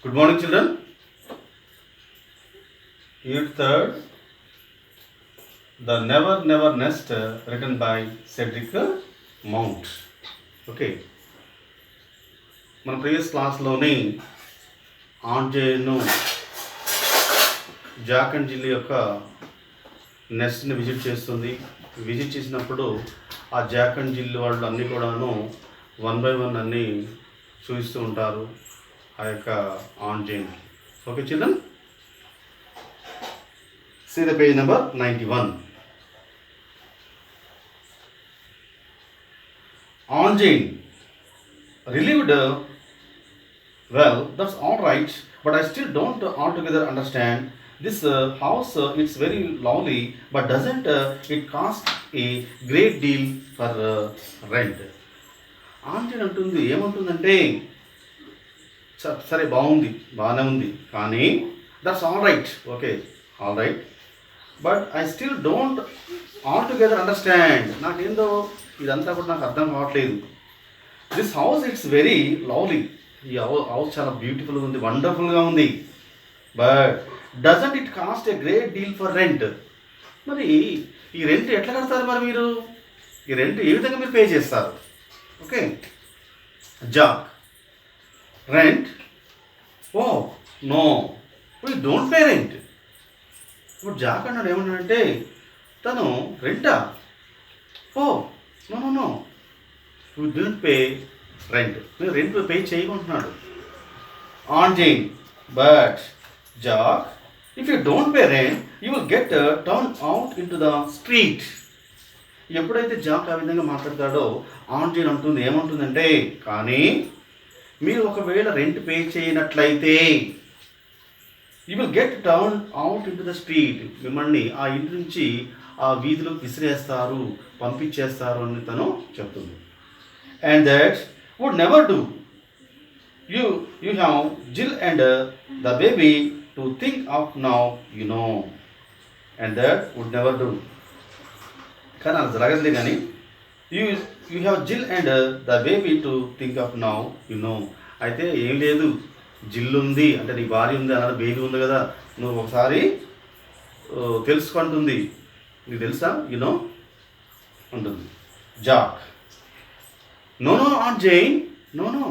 Good morning, children. Unit 3rd, The Never Never Nest, written by Cedric Mount. Okay. మన previous క్లాస్లోని ఆంజేను Jack and జిల్ యొక్క నెస్ట్ని visit చేస్తుంది. Visit చేసినప్పుడు ఆ Jack and జిల్ వాళ్ళు అన్నీ కూడాను 1 by 1 అన్నీ చూపిస్తూ ఉంటారు ఆ యొక్క Anne Jane. Okay children, see the page number 91. Anjane relieved, well, that's all right, but I still don't altogether understand this house. It's very lovely, but doesn't it cost a great deal for rent? Anjane అంటుంది, ఏమంటుందంటే సరే బాగానే ఉంది కానీ that's all right, okay all right, but I still don't all together understand. నాకేందో ఇదంతా కూడా నాకు అర్థం కావట్లేదు. This house it's very lovely, ఈ హౌస్ చాలా బ్యూటిఫుల్గా ఉంది, వండర్ఫుల్గా ఉంది, but doesn't it cost a great deal for rent. మరి ఈ రెంట్ ఎట్లా కడతారు? మరి మీరు ఈ రెంట్ ఏ విధంగా మీరు పే చేస్తారు? Okay, Jack rent, oh no we don't pay rent. ఇప్పుడు జాక్ అన్నాడు ఏమన్నాడంటే తను రెంటా, oh no no no we don't pay rent, మేము రెంట్ పే చేయకుంటున్నాడు Anne Jane. But Jack, if you don't pay rent you will get turn out into the street. ఎప్పుడైతే Jack ఆ విధంగా మాట్లాడతాడో ఆంజేన్ అంటుంది, ఏమంటుందంటే కానీ మీరు ఒకవేళ రెంట్ పే చేయనట్లయితే you will get turn out into the street, మిమ్మల్ని ఆ ఇంటి నుంచి ఆ వీధిలోకి విసిరేస్తారు, పంపించేస్తారు అని తను చెప్తుంది. And that would never do. You have Jill and the baby to think of now you know. And that would never do, కానీ అది జరగదులే. కానీ you have Jill and the baby to think of now you know. అయితే ఏం లేదు, జిల్ ఉంది అంటే నీ భార్య ఉంది అన్నది, బేబీ ఉంది కదా, నువ్వు ఒకసారి తెలుసుకుంటుంది, నీకు తెలుసా యు నో ఉంటుంది. Jack, no no Anne Jane, no no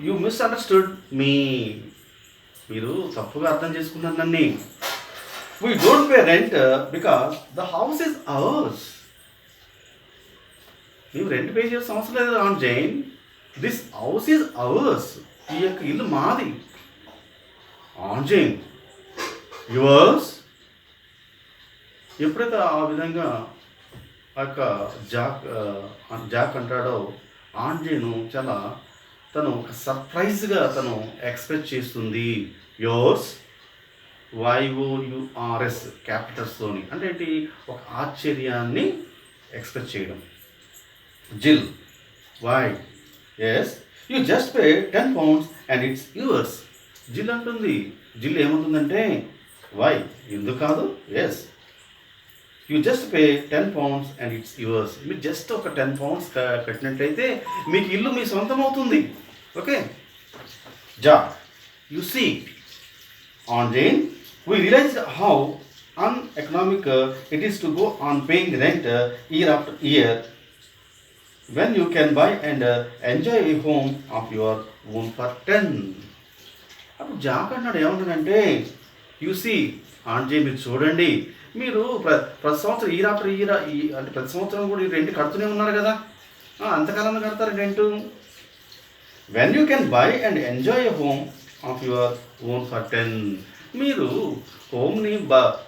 you misunderstood me. మీరు తప్పుగా అర్థం చేసుకున్నారు నన్ను. We don't pay rent because the house is ours. నీవు రెంట్ పే చేయాల్సిన అవసరం లేదు Anne Jane, this house is ours. ఈ యొక్క ఇల్లు మాది ఆంజేన్, యువర్స్. ఎప్పుడైతే ఆ విధంగా ఆ యొక్క జాక్ అంటాడో ఆంజేను చాలా తను ఒక సర్ప్రైజ్గా తను ఎక్స్పెక్ట్ చేస్తుంది. యోర్స్, YOURS క్యాపిటల్స్తోని, అంటే ఏంటి, ఒక ఆశ్చర్యాన్ని ఎక్స్పెక్ట్ చేయడం. Jill, why, yes you just pay 10 pounds and it's yours. Jill అంటుంది, జిల్ ఏమంటుందంటే వై, ఎందుకు కాదు, yes you just pay 10 pounds and it's yours. మీరు జస్ట్ ఒక 10 pounds కట్టినట్లయితే మీకు ఇల్లు మీ సొంతం అవుతుంది. Okay, Jack, you see Anne Jane, we realized how uneconomic it is to go on paying rent year after year when you can buy and enjoy a home of your own for 10. అప్పుడు Jack అన్నాడు ఏమంటాడంటే, UC ఆంజే, మీరు చూడండి, మీరు ప్రతి సంవత్సరం year after year అంటే ప్రతి సంవత్సరం కూడా ఈ రెంట్ కడుతూనే ఉన్నారు కదా, అంతకాలంలో కడతారు rent. When you can buy and enjoy a home of your own for 10. మీరు హోమ్ని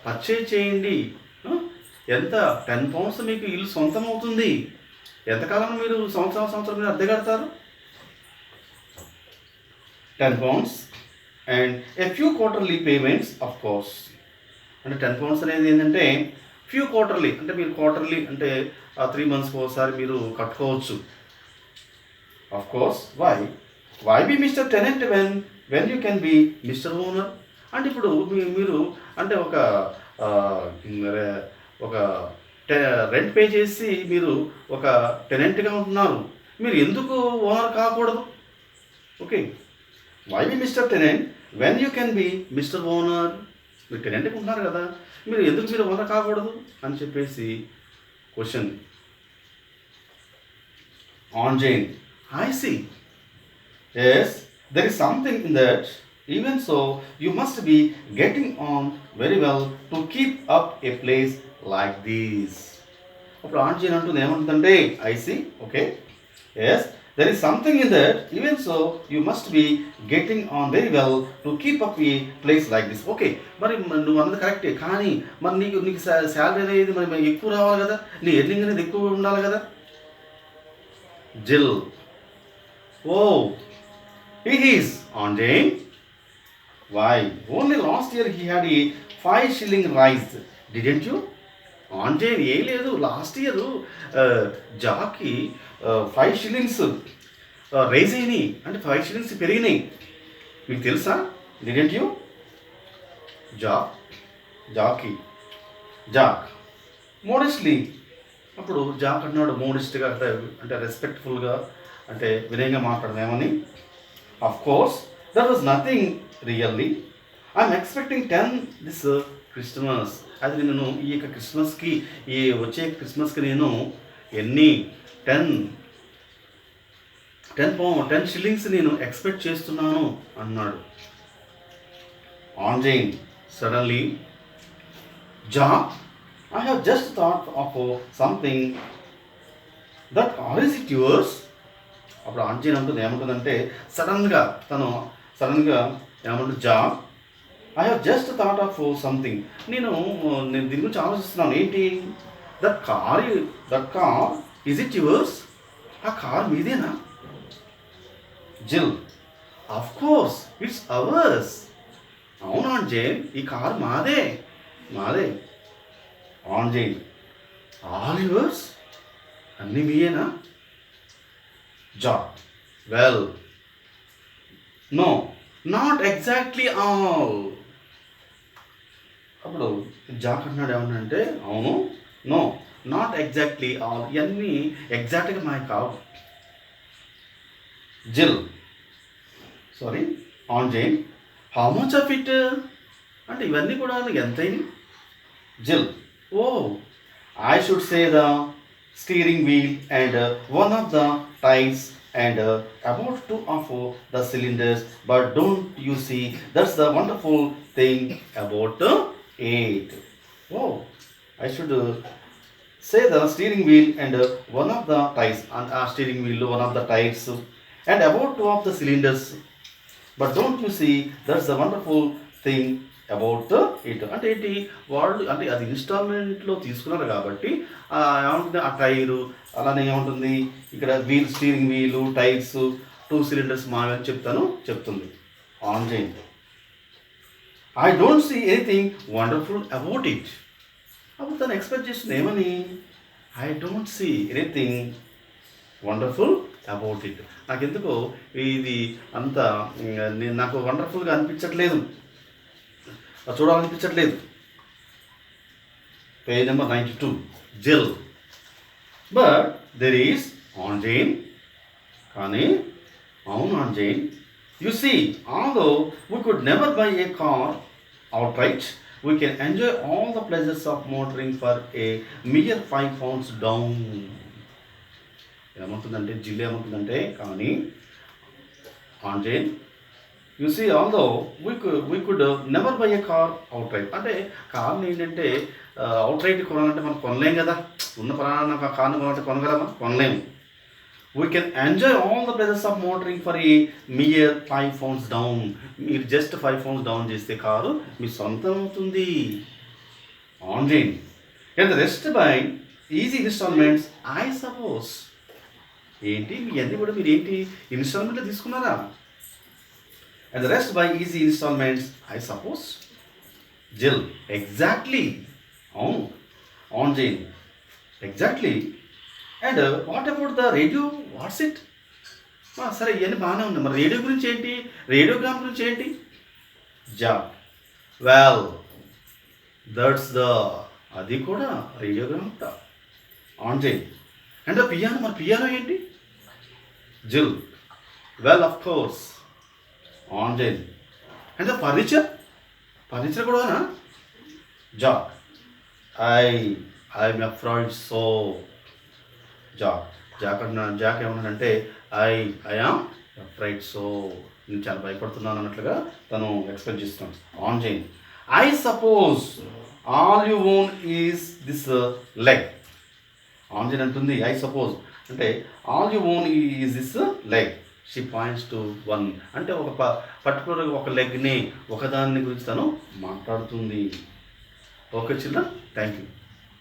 పర్చేజ్ చేయండి, ఎంత 10 pounds మీకు ఇల్లు సొంతం అవుతుంది. ఎంతకాలం మీరు సంవత్సరం మీరు అద్దె కడతారు? 10 pounds and a few quarterly payments of course. అంటే 10 pounds అనేది ఏంటంటే ఫ్యూ క్వార్టర్లీ, అంటే మీరు క్వార్టర్లీ అంటే 3 months ఒకసారి మీరు కట్టుకోవచ్చు. Of course, why be mister tenant when you can be mister owner. అంటే ఇప్పుడు మీరు అంటే ఒక రెంట్ పే చేసి మీరు ఒక టెనెంట్గా ఉంటున్నారు, మీరు ఎందుకు ఓనర్ కాకూడదు? Okay, why be mister tenant when you can be mister owner? మీరు టెనెంట్కి ఉంటున్నారు కదా, మీరు ఎందుకు మీరు ఓనర్ కాకూడదు అని చెప్పేసి question. Anne Jane, I see. Yes, there is something in that. Even so you must be getting on very well to keep up a place like this. అప్పుడు ఆన్ జైన్ అంటుంది ఏమంటుందంటే, I see, okay, yes, there is something in that, even so you must be getting on very well to keep up a place like this. Okay, మరి నువ్వు అన్నది కరెక్టే, కానీ మరి నీకు శాలరీ అనేది మరి ఎక్కువ రావాలి కదా, నీ ఎర్నింగ్ అనేది ఎక్కువ ఉండాలి కదా. జిల్, ఓ he is on Jane. Why, only last year he had a 5 shilling rise, didn't you? On Jain ఏం లేదు, లాస్ట్ ఇయర్ జాబ్కి 5 షిల్లింగ్స్ రైజ్ అయినాయి, అంటే 5 షిల్లింగ్స్ పెరిగినాయి, మీకు తెలుసా? Didn't you? Jack modestly. అప్పుడు జాక్ అన్నాడు మోడెస్ట్గా, అంటే రెస్పెక్ట్ఫుల్గా, అంటే వినయంగా మాట్లాడమేమని. Of course that was nothing really, I'm expecting 10 this Christmas. అది నేను ఈ యొక్క క్రిస్మస్కి, ఈ వచ్చే క్రిస్మస్కి నేను ఎన్ని 10 షిల్లింగ్స్ నేను ఎక్స్పెక్ట్ చేస్తున్నాను అన్నాడు. Anne Jane suddenly, Jack, I have just thought of something that or is it yours. అప్పుడు ఆన్ జైన్ అంటుంది ఏమంటుందంటే, సడన్గా ఏమంటుంది, Jack, I have just thought of something, నేను దీని గురించి ఆలోచిస్తున్నాను. ఏంటి? That car is it yours? ఆ కార్ మీదేనా? Jill, of course it's hours. అవునా జైన్, ఈ కార్ మాదే. ఆన్ జైన్, ఆల్ యువర్స్, అన్నీ మీయేనా? Jack, well no, not exactly all. అప్పుడు జాక్ అన్నాడు ఏమన్నంటే, అవును, నో, నాట్ ఎగ్జాక్ట్లీ ఆల్, ఇవన్నీ ఎగ్జాక్ట్గా మాకు కావు. Jill, sorry, Anne Jane, how much of it? అంటే ఇవన్నీ కూడా ఎంతైంది? Jill, oh, I should say the steering wheel and one of the tyres and about 2 of the cylinders, but don't you see, that's the wonderful thing about it. Oh, I should say the steering wheel and one of the tires, and steering wheel, one of the tires, and about 2 of the cylinders, but don't you see, that's the wonderful thing about it. అంటే ఏంటి, వాళ్ళు అంటే అది ఇన్స్టాల్మెంట్లో తీసుకున్నారు కాబట్టి ఏమంటుంది, ఆ tyre, అలానే ఏముంటుంది ఇక్కడ wheel, steering wheel, tyres, 2 cylinders మావి అని చెప్తుంది. Anne Jane, I don't see anything wonderful about it. అప్పుడు తను ఎక్స్పెక్ట్ చేస్తుంది ఏమని, I don't see anything wonderful about it. నాకెందుకో ఇది అంత నాకు వండర్ఫుల్గా అనిపించట్లేదు, చూడాలనిపించట్లేదు. Page number 92. Jill, but there is Anne Jane, కానీ అవును Anne Jane, you see, although we could never buy a car అవుట్ రైట్, we can enjoy all the pleasures of motoring for a mere 5 pounds down. ఏమంటుందంటే, Jill ఏమంటుందంటే, కానీ Anne Jane, you see, although we could never buy a car అవుట్ రైట్. అంటే కార్ని ఏంటంటే అవుట్ రైట్ కొనాలంటే మనం కొనలేం కదా, ఉన్న పలానా కార్ని కొనాలంటే కొనగలమా? కొనలేము. We can enjoy all the pleasures of motoring for ఈ మియర్ 5 pounds డౌన్. మీరు జస్ట్ 5 pounds డౌన్ చేస్తే కారు మీ సొంతం అవుతుంది. Anne Jane, and the rest by easy instalments I suppose. ఏంటి మీ అన్నీ కూడా మీరు ఏంటి ఇన్స్టాల్మెంట్లో తీసుకున్నారా? And the rest by easy installments, I suppose. Jill, exactly. On Jane, exactly. And what about the radio? What's it? సరే ఇవన్నీ బాగానే ఉన్నాయి, మరి రేడియో గురించి ఏంటి, రేడియోగ్రామ్ గురించి ఏంటి? జాక్, వెల్ దట్స్ ద, అది కూడా radiogram. On Jane, and piano, మరి పియానో ఏంటి? జిల్, వెల్ ఆఫ్ కోర్స్. ఆన్ చేయండి. అంటే ఫర్నిచర్ కూడానా? Jack, I'm afraid so. Jack అంటున్నాను. జాక్ ఏమన్నాడంటే ఐఆమ్ అఫ్రైడ్ సో, నేను చాలా భయపడుతున్నాను అన్నట్లుగా తను ఎక్స్ప్రెస్ చేస్తున్నాడు. ఆన్ చేయండి. I suppose all you own is this leg. On చేయండి అంటుంది ఐ సపోజ్ అంటే all you own is this leg. She points to one అంటే ఒక పర్టికులర్ ఒక లెగ్ని, ఒకదాని గురించి తను మాట్లాడుతుంది. Okay children, thank you.